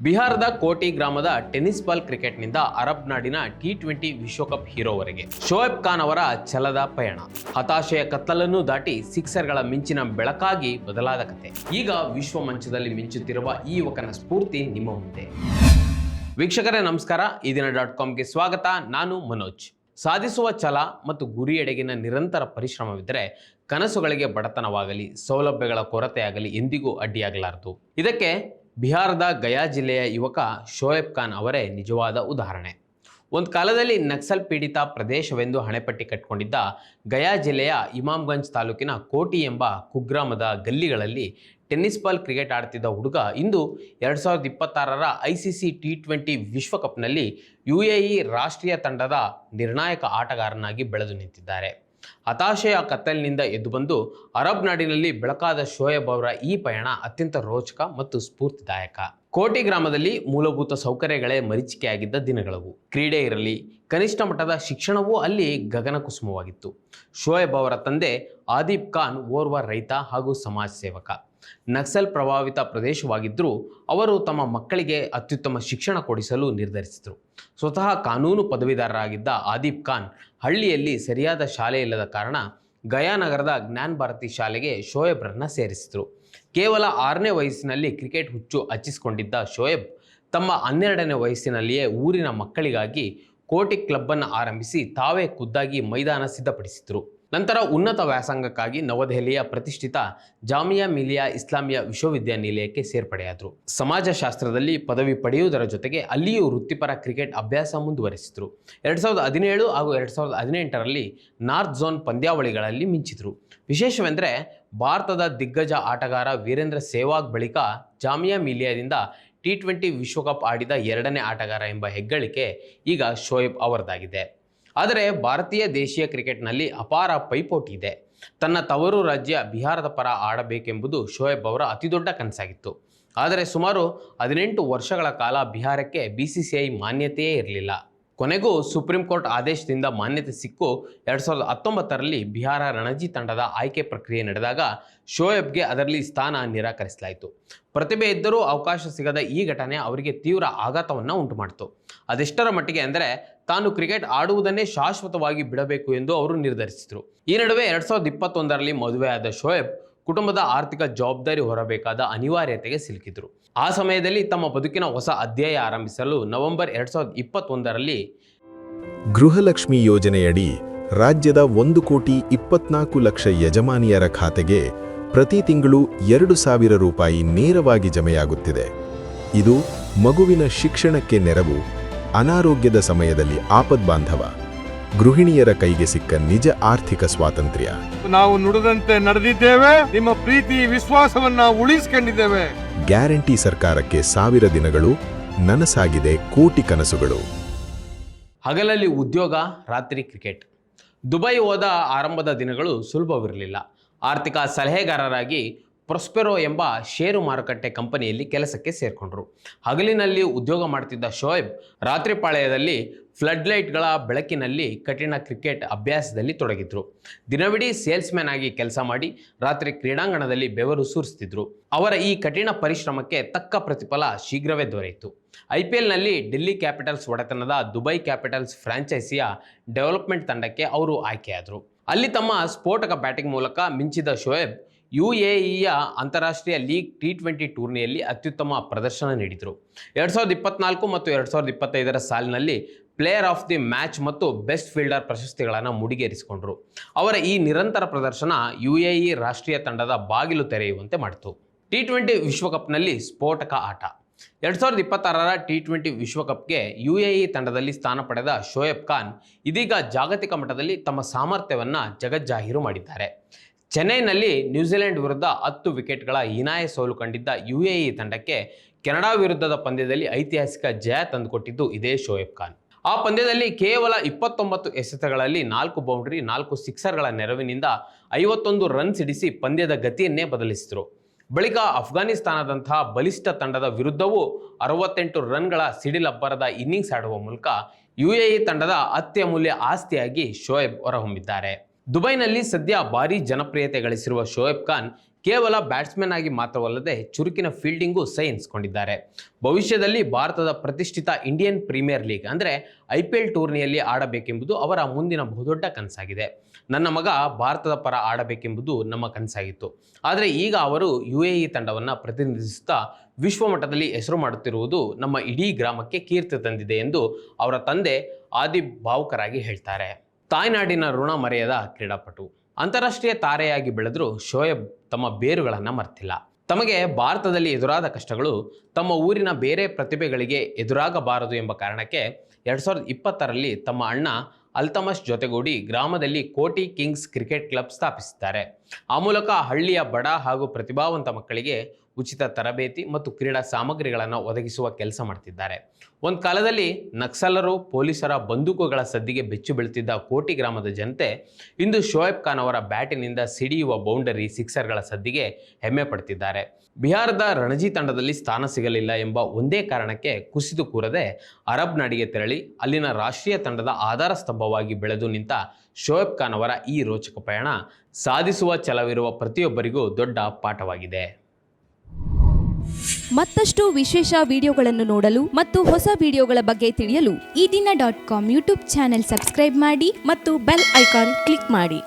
ಬಿಹಾರದ ಕೋಟಿ ಗ್ರಾಮದ ಟೆನ್ನಿಸ್ ಬಾಲ್ ಕ್ರಿಕೆಟ್ನಿಂದ ಅರಬ್ ನಾಡಿನ ಟಿ20 ವಿಶ್ವಕಪ್ ಹೀರೋವರೆಗೆ ಶೋಯಬ್ ಖಾನ್ ಅವರ ಛಲದ ಪಯಣ. ಹತಾಶೆಯ ಕತ್ತಲನ್ನು ದಾಟಿ ಸಿಕ್ಸರ್ಗಳ ಮಿಂಚಿನ ಬೆಳಕಾಗಿ ಬದಲಾದ ಕತೆ. ಈಗ ವಿಶ್ವ ಮಂಚದಲ್ಲಿ ಮಿಂಚುತ್ತಿರುವ ಈ ಯುವಕನ ಸ್ಫೂರ್ತಿ ನಿಮ್ಮ ಮುಂದೆ. ವೀಕ್ಷಕರೇ ನಮಸ್ಕಾರ, ಈ ದಿನ.comಗೆ ಸ್ವಾಗತ. ನಾನು ಮನೋಜ್. ಸಾಧಿಸುವ ಛಲ ಮತ್ತು ಗುರಿಯೆಡೆಗಿನ ನಿರಂತರ ಪರಿಶ್ರಮವಿದ್ದರೆ ಕನಸುಗಳಿಗೆ ಬಡತನವಾಗಲಿ ಸೌಲಭ್ಯಗಳ ಕೊರತೆಯಾಗಲಿ ಎಂದಿಗೂ ಅಡ್ಡಿಯಾಗಲಾರದು. ಇದಕ್ಕೆ ಬಿಹಾರದ ಗಯಾ ಜಿಲ್ಲೆಯ ಯುವಕ ಶೋಯಬ್ ಖಾನ್ ಅವರೇ ನಿಜವಾದ ಉದಾಹರಣೆ. ಒಂದು ಕಾಲದಲ್ಲಿ ನಕ್ಸಲ್ ಪೀಡಿತ ಪ್ರದೇಶವೆಂದು ಹಣೆಪಟ್ಟಿ ಕಟ್ಟಿಕೊಂಡಿದ್ದ ಗಯಾ ಜಿಲ್ಲೆಯ ಇಮಾಮ್ಗಂಜ್ ತಾಲೂಕಿನ ಕೋಟಿ ಎಂಬ ಕುಗ್ರಾಮದ ಗಲ್ಲಿಗಳಲ್ಲಿ ಟೆನ್ನಿಸ್ ಬಾಲ್ ಕ್ರಿಕೆಟ್ ಆಡ್ತಿದ್ದ ಹುಡುಗ ಇಂದು 2026ರ ICC T20 ವಿಶ್ವಕಪ್ನಲ್ಲಿ UAE ರಾಷ್ಟ್ರೀಯ ತಂಡದ ನಿರ್ಣಾಯಕ ಆಟಗಾರನಾಗಿ ಬೆಳೆದು ನಿಂತಿದ್ದಾರೆ. ಹತಾಶೆಯ ಕತ್ತಲಿನಿಂದ ಎದ್ದು ಬಂದು ಅರಬ್ ನಾಡಿನಲ್ಲಿ ಬೆಳಕಾದ ಶೋಯಬ್ ಅವರ ಈ ಪಯಣ ಅತ್ಯಂತ ರೋಚಕ ಮತ್ತು ಸ್ಫೂರ್ತಿದಾಯಕ. ಕೋಟಿ ಗ್ರಾಮದಲ್ಲಿ ಮೂಲಭೂತ ಸೌಕರ್ಯಗಳೇ ಮರೀಚಿಕೆಯಾಗಿದ್ದ ದಿನಗಳವು. ಕ್ರೀಡೆ ಇರಲಿ, ಕನಿಷ್ಠ ಮಟ್ಟದ ಶಿಕ್ಷಣವೂ ಅಲ್ಲಿ ಗಗನ ಕುಸುಮವಾಗಿತ್ತು. ಶೋಯಬ್ ಅವರ ತಂದೆ ಆದಿಬ್ ಖಾನ್ ಓರ್ವ ರೈತ ಹಾಗೂ ಸಮಾಜ ಸೇವಕ. ನಕ್ಸಲ್ ಪ್ರಭಾವಿತ ಪ್ರದೇಶವಾಗಿದ್ದರೂ ಅವರು ತಮ್ಮ ಮಕ್ಕಳಿಗೆ ಅತ್ಯುತ್ತಮ ಶಿಕ್ಷಣ ಕೊಡಿಸಲು ನಿರ್ಧರಿಸಿದರು. ಸ್ವತಃ ಕಾನೂನು ಪದವೀಧರರಾಗಿದ್ದ ಆದಿಬ್ ಖಾನ್ ಹಳ್ಳಿಯಲ್ಲಿ ಸರಿಯಾದ ಶಾಲೆ ಇಲ್ಲದ ಕಾರಣ ಗಯಾ ನಗರದ ಜ್ಞಾನ್ ಭಾರತಿ ಶಾಲೆಗೆ ಶೋಯಬ್ರನ್ನ ಸೇರಿಸಿದರು. ಕೇವಲ 6ನೇ ವಯಸ್ಸಿನಲ್ಲಿ ಕ್ರಿಕೆಟ್ ಹುಚ್ಚು ಹಚ್ಚಿಸಿಕೊಂಡಿದ್ದ ಶೋಯಬ್ ತಮ್ಮ 12ನೇ ವಯಸ್ಸಿನಲ್ಲಿಯೇ ಊರಿನ ಮಕ್ಕಳಿಗಾಗಿ ಕೋಟಿ ಕ್ಲಬ್ಬನ್ನು ಆರಂಭಿಸಿ ತಾವೇ ಖುದ್ದಾಗಿ ಮೈದಾನ ಸಿದ್ಧಪಡಿಸಿದರು. ನಂತರ ಉನ್ನತ ವ್ಯಾಸಂಗಕ್ಕಾಗಿ ನವದೆಹಲಿಯ ಪ್ರತಿಷ್ಠಿತ ಜಾಮಿಯಾ ಮಿಲಿಯಾ ಇಸ್ಲಾಮಿಯಾ ವಿಶ್ವವಿದ್ಯಾನಿಲಯಕ್ಕೆ ಸೇರ್ಪಡೆಯಾದರು. ಸಮಾಜಶಾಸ್ತ್ರದಲ್ಲಿ ಪದವಿ ಪಡೆಯುವುದರ ಜೊತೆಗೆ ಅಲ್ಲಿಯೂ ವೃತ್ತಿಪರ ಕ್ರಿಕೆಟ್ ಅಭ್ಯಾಸ ಮುಂದುವರೆಸಿದರು. 2017 ಹಾಗೂ 2018ರಲ್ಲಿ ನಾರ್ತ್ ಝೋನ್ ಪಂದ್ಯಾವಳಿಗಳಲ್ಲಿ ಮಿಂಚಿದರು. ವಿಶೇಷವೆಂದರೆ ಭಾರತದ ದಿಗ್ಗಜ ಆಟಗಾರ ವೀರೇಂದ್ರ ಸೆಹ್ವಾಗ್ ಬಳಿಕ ಜಾಮಿಯಾ ಮಿಲಿಯಾದಿಂದ T20 ವಿಶ್ವಕಪ್ ಆಡಿದ 2ನೇ ಆಟಗಾರ ಎಂಬ ಹೆಗ್ಗಳಿಕೆ ಈಗ ಶೋಯಬ್ ಅವರದಾಗಿದೆ. ಆದರೆ ಭಾರತೀಯ ದೇಶೀಯ ಕ್ರಿಕೆಟ್ನಲ್ಲಿ ಅಪಾರ ಪೈಪೋಟಿ ಇದೆ. ತನ್ನ ತವರು ರಾಜ್ಯ ಬಿಹಾರದ ಪರ ಆಡಬೇಕೆಂಬುದು ಶೋಯಬ್ ಅವರ ಅತಿದೊಡ್ಡ ಕನಸಾಗಿತ್ತು. ಆದರೆ ಸುಮಾರು 18 ವರ್ಷಗಳ ಕಾಲ ಬಿಹಾರಕ್ಕೆ BCCI ಮಾನ್ಯತೆಯೇ ಇರಲಿಲ್ಲ. ಕೊನೆಗೂ ಸುಪ್ರೀಂ ಕೋರ್ಟ್ ಆದೇಶದಿಂದ ಮಾನ್ಯತೆ ಸಿಕ್ಕು 2019ರಲ್ಲಿ ಬಿಹಾರ ರಣಜಿ ತಂಡದ ಆಯ್ಕೆ ಪ್ರಕ್ರಿಯೆ ನಡೆದಾಗ ಶೋಯಬ್ಗೆ ಅದರಲ್ಲಿ ಸ್ಥಾನ ನಿರಾಕರಿಸಲಾಯಿತು. ಪ್ರತಿಭೆ ಇದ್ದರೂ ಅವಕಾಶ ಸಿಗದ ಈ ಘಟನೆ ಅವರಿಗೆ ತೀವ್ರ ಆಘಾತವನ್ನು ಉಂಟು ಮಾಡಿತು. ಅದೆಷ್ಟರ ಮಟ್ಟಿಗೆ ಅಂದರೆ ತಾನು ಕ್ರಿಕೆಟ್ ಆಡುವುದನ್ನೇ ಶಾಶ್ವತವಾಗಿ ಬಿಡಬೇಕು ಎಂದು ಅವರು ನಿರ್ಧರಿಸಿದರು. ಈ ನಡುವೆ 2021ರಲ್ಲಿ ಮದುವೆಯಾದ ಶೋಯಬ್ ಕುಟುಂಬದ ಆರ್ಥಿಕ ಜವಾಬ್ದಾರಿ ಹೊರಬೇಕಾದ ಅನಿವಾರ್ಯತೆಗೆ ಸಿಲುಕಿದರು. ಆ ಸಮಯದಲ್ಲಿ ತಮ್ಮ ಬದುಕಿನ ಹೊಸ ಅಧ್ಯಾಯ ಆರಂಭಿಸಲು ನವೆಂಬರ್ 2021ರಲ್ಲಿ ಗೃಹಲಕ್ಷ್ಮಿ ಯೋಜನೆಯಡಿ ರಾಜ್ಯದ 1,24,00,000 ಯಜಮಾನಿಯರ ಖಾತೆಗೆ ಪ್ರತಿ ತಿಂಗಳು 2,000 ರೂಪಾಯಿ ನೇರವಾಗಿ ಜಮೆಯಾಗುತ್ತಿದೆ. ಇದು ಮಗುವಿನ ಶಿಕ್ಷಣಕ್ಕೆ ನೆರವು, ಅನಾರೋಗ್ಯದ ಸಮಯದಲ್ಲಿ ಆಪದ್ಬಾಂಧವ, ಗೃಹಿಣಿಯರ ಕೈಗೆ ಸಿಕ್ಕ ನಿಜ ಆರ್ಥಿಕ ಸ್ವಾತಂತ್ರ್ಯ. ನಾವು ನುಡಿದಂತೆ ನಡೆದಿದ್ದೇವೆ, ನಿಮ್ಮ ಪ್ರೀತಿ ವಿಶ್ವಾಸವನ್ನ ಉಳಿಸಿಕೊಂಡಿದ್ದೇವೆ. ಗ್ಯಾರಂಟಿ ಸರ್ಕಾರಕ್ಕೆ 1000 ದಿನಗಳು, ನನಸಾಗಿದೆ ಕೋಟಿ ಕನಸುಗಳು. ಹಗಲಲ್ಲಿ ಉದ್ಯೋಗ, ರಾತ್ರಿ ಕ್ರಿಕೆಟ್. ದುಬೈ ಹೋದ ಆರಂಭದ ದಿನಗಳು ಸುಲಭವಿರಲಿಲ್ಲ. ಆರ್ಥಿಕ ಸಲಹೆಗಾರರಾಗಿ ಪ್ರೊಸ್ಪೆರೋ ಎಂಬ ಷೇರು ಮಾರುಕಟ್ಟೆ ಕಂಪನಿಯಲ್ಲಿ ಕೆಲಸಕ್ಕೆ ಸೇರಿಕೊಂಡರು. ಹಗಲಿನಲ್ಲಿ ಉದ್ಯೋಗ ಮಾಡ್ತಿದ್ದ ಶೋಯಬ್ ರಾತ್ರಿ ಪಾಳ್ಯದಲ್ಲಿ ಫ್ಲಡ್ಲೈಟ್ಗಳ ಬೆಳಕಿನಲ್ಲಿ ಕಠಿಣ ಕ್ರಿಕೆಟ್ ಅಭ್ಯಾಸದಲ್ಲಿ ತೊಡಗಿದ್ರು. ದಿನವಿಡೀ ಸೇಲ್ಸ್ಮ್ಯಾನ್ ಆಗಿ ಕೆಲಸ ಮಾಡಿ ರಾತ್ರಿ ಕ್ರೀಡಾಂಗಣದಲ್ಲಿ ಬೆವರು ಸುರಿಸ್ತಿದ್ರು. ಅವರ ಈ ಕಠಿಣ ಪರಿಶ್ರಮಕ್ಕೆ ತಕ್ಕ ಪ್ರತಿಫಲ ಶೀಘ್ರವೇ ದೊರೆಯಿತು. IPLನಲ್ಲಿ ಡೆಲ್ಲಿ ಕ್ಯಾಪಿಟಲ್ಸ್ ಒಡೆತನದ ದುಬೈ ಕ್ಯಾಪಿಟಲ್ಸ್ ಫ್ರಾಂಚೈಸಿಯ ಡೆವಲಪ್ಮೆಂಟ್ ತಂಡಕ್ಕೆ ಅವರು ಆಯ್ಕೆಯಾದರು. ಅಲ್ಲಿ ತಮ್ಮ ಸ್ಫೋಟಕ ಬ್ಯಾಟಿಂಗ್ ಮೂಲಕ ಮಿಂಚಿದ ಶೋಯಬ್ UAEಯ ಅಂತಾರಾಷ್ಟ್ರೀಯ ಲೀಗ್ T20 ಟೂರ್ನಿಯಲ್ಲಿ ಅತ್ಯುತ್ತಮ ಪ್ರದರ್ಶನ ನೀಡಿದರು. 2024 ಮತ್ತು 2025ರ ಸಾಲಿನಲ್ಲಿ ಪ್ಲೇಯರ್ ಆಫ್ ದಿ ಮ್ಯಾಚ್ ಮತ್ತು ಬೆಸ್ಟ್ ಫೀಲ್ಡರ್ ಪ್ರಶಸ್ತಿಗಳನ್ನು ಮುಡಿಗೇರಿಸಿಕೊಂಡರು. ಅವರ ಈ ನಿರಂತರ ಪ್ರದರ್ಶನ UAE ರಾಷ್ಟ್ರೀಯ ತಂಡದ ಬಾಗಿಲು ತೆರೆಯುವಂತೆ ಮಾಡಿತು. T20 ವಿಶ್ವಕಪ್ನಲ್ಲಿ ಸ್ಫೋಟಕ ಆಟ. 2026ರ T20 ವಿಶ್ವಕಪ್ಗೆ UAE ತಂಡದಲ್ಲಿ ಸ್ಥಾನ ಪಡೆದ ಶೋಯಬ್ ಖಾನ್ ಇದೀಗ ಜಾಗತಿಕ ಮಟ್ಟದಲ್ಲಿ ತಮ್ಮ ಸಾಮರ್ಥ್ಯವನ್ನು ಜಗಜ್ಜಾಹೀರು ಮಾಡಿದ್ದಾರೆ. ಚೆನ್ನೈನಲ್ಲಿ ನ್ಯೂಜಿಲೆಂಡ್ ವಿರುದ್ಧ 10 ವಿಕೆಟ್ಗಳ ಹೀನಾಯ ಸೋಲು ಕಂಡಿದ್ದ UAE ತಂಡಕ್ಕೆ ಕೆನಡಾ ವಿರುದ್ಧದ ಪಂದ್ಯದಲ್ಲಿ ಐತಿಹಾಸಿಕ ಜಯ ತಂದುಕೊಟ್ಟಿದ್ದು ಇದೇ ಶೋಯಬ್ ಖಾನ್. ಆ ಪಂದ್ಯದಲ್ಲಿ ಕೇವಲ 29 ಎಸೆತಗಳಲ್ಲಿ 4 ಬೌಂಡ್ರಿ 4 ಸಿಕ್ಸರ್ಗಳ ನೆರವಿನಿಂದ 51 ರನ್ ಸಿಡಿಸಿ ಪಂದ್ಯದ ಗತಿಯನ್ನೇ ಬದಲಿಸಿದರು. ಬಳಿಕ ಅಫ್ಘಾನಿಸ್ತಾನದಂತಹ ಬಲಿಷ್ಠ ತಂಡದ ವಿರುದ್ಧವೂ 68 ರನ್ಗಳ ಸಿಡಿಲಬ್ಬರದ ಇನ್ನಿಂಗ್ಸ್ ಆಡುವ ಮೂಲಕ UAE ತಂಡದ ಅತ್ಯಮೂಲ್ಯ ಆಸ್ತಿಯಾಗಿ ಶೋಯಬ್ ಹೊರಹೊಮ್ಮಿದ್ದಾರೆ. ದುಬೈನಲ್ಲಿ ಸದ್ಯ ಭಾರೀ ಜನಪ್ರಿಯತೆ ಗಳಿಸಿರುವ ಶೋಯಬ್ ಖಾನ್ ಕೇವಲ ಬ್ಯಾಟ್ಸ್ಮನ್ ಆಗಿ ಮಾತ್ರವಲ್ಲದೆ ಚುರುಕಿನ ಫೀಲ್ಡಿಂಗೂ ಸೈ ಎನಿಸಿಕೊಂಡಿದ್ದಾರೆ. ಭವಿಷ್ಯದಲ್ಲಿ ಭಾರತದ ಪ್ರತಿಷ್ಠಿತ ಇಂಡಿಯನ್ ಪ್ರೀಮಿಯರ್ ಲೀಗ್ ಅಂದರೆ IPL ಟೂರ್ನಿಯಲ್ಲಿ ಆಡಬೇಕೆಂಬುದು ಅವರ ಮುಂದಿನ ಬಹುದೊಡ್ಡ ಕನಸಾಗಿದೆ. ನನ್ನ ಮಗ ಭಾರತದ ಪರ ಆಡಬೇಕೆಂಬುದು ನಮ್ಮ ಕನಸಾಗಿತ್ತು. ಆದರೆ ಈಗ ಅವರು UAE ತಂಡವನ್ನು ಪ್ರತಿನಿಧಿಸುತ್ತಾ ವಿಶ್ವಮಟ್ಟದಲ್ಲಿ ಹೆಸರು ಮಾಡುತ್ತಿರುವುದು ನಮ್ಮ ಇಡೀ ಗ್ರಾಮಕ್ಕೆ ಕೀರ್ತಿ ತಂದಿದೆ ಎಂದು ಅವರ ತಂದೆ ಆದಿಬ್ ಭಾವುಕರಾಗಿ ಹೇಳ್ತಾರೆ. ತಾಯ್ನಾಡಿನ ಋಣ ಮರೆಯದ ಕ್ರೀಡಾಪಟು. ಅಂತಾರಾಷ್ಟ್ರೀಯ ತಾರೆಯಾಗಿ ಬೆಳೆದರೂ ಶೋಯಬ್ ತಮ್ಮ ಬೇರುಗಳನ್ನು ಮರ್ತಿಲ್ಲ. ತಮಗೆ ಭಾರತದಲ್ಲಿ ಎದುರಾದ ಕಷ್ಟಗಳು ತಮ್ಮ ಊರಿನ ಬೇರೆ ಪ್ರತಿಭೆಗಳಿಗೆ ಎದುರಾಗಬಾರದು ಎಂಬ ಕಾರಣಕ್ಕೆ 2020ರಲ್ಲಿ ತಮ್ಮ ಅಣ್ಣ ಅಲ್ತಮಶ್ ಜೊತೆಗೂಡಿ ಗ್ರಾಮದಲ್ಲಿ ಕೋಟಿ ಕಿಂಗ್ಸ್ ಕ್ರಿಕೆಟ್ ಕ್ಲಬ್ ಸ್ಥಾಪಿಸಿದ್ದಾರೆ. ಆ ಮೂಲಕ ಹಳ್ಳಿಯ ಬಡ ಹಾಗೂ ಪ್ರತಿಭಾವಂತ ಮಕ್ಕಳಿಗೆ ಉಚಿತ ತರಬೇತಿ ಮತ್ತು ಕ್ರೀಡಾ ಸಾಮಗ್ರಿಗಳನ್ನು ಒದಗಿಸುವ ಕೆಲಸ ಮಾಡ್ತಿದ್ದಾರೆ. ಒಂದು ಕಾಲದಲ್ಲಿ ನಕ್ಸಲರು ಪೊಲೀಸರ ಬಂದೂಕುಗಳ ಸದ್ದಿಗೆ ಬೆಚ್ಚು ಬೀಳುತ್ತಿದ್ದ ಕೋಟಿ ಗ್ರಾಮದ ಜನತೆ ಇಂದು ಶೋಯಬ್ ಖಾನ್ ಅವರ ಬ್ಯಾಟಿನಿಂದ ಸಿಡಿಯುವ ಬೌಂಡರಿ ಸಿಕ್ಸರ್ಗಳ ಸದ್ದಿಗೆ ಹೆಮ್ಮೆ ಪಡ್ತಿದ್ದಾರೆ. ಬಿಹಾರದ ರಣಜಿ ತಂಡದಲ್ಲಿ ಸ್ಥಾನ ಸಿಗಲಿಲ್ಲ ಎಂಬ ಒಂದೇ ಕಾರಣಕ್ಕೆ ಕುಸಿದು ಕೂರದೆ ಅರಬ್ ನಾಡಿಗೆ ತೆರಳಿ ಅಲ್ಲಿನ ರಾಷ್ಟ್ರೀಯ ತಂಡದ ಆಧಾರ ಸ್ತಂಭವಾಗಿ ಬೆಳೆದು ನಿಂತ ಶೋಯಬ್ ಖಾನ್ ಅವರ ಈ ರೋಚಕ ಪಯಣ ಸಾಧಿಸುವ ಛಲವಿರುವ ಪ್ರತಿಯೊಬ್ಬರಿಗೂ ದೊಡ್ಡ ಪಾಠವಾಗಿದೆ. ಮತ್ತಷ್ಟು ವಿಶೇಷ ವಿಡಿಯೋಗಳನ್ನು ನೋಡಲು ಮತ್ತು ಹೊಸ ವಿಡಿಯೋಗಳ ಬಗ್ಗೆ ತಿಳಿಯಲು ಈ ದಿನ .com ಯೂಟ್ಯೂಬ್ ಚಾನೆಲ್ ಸಬ್ಸ್ಕ್ರೈಬ್ ಮಾಡಿ ಮತ್ತು ಬೆಲ್ ಐಕಾನ್ ಕ್ಲಿಕ್ ಮಾಡಿ.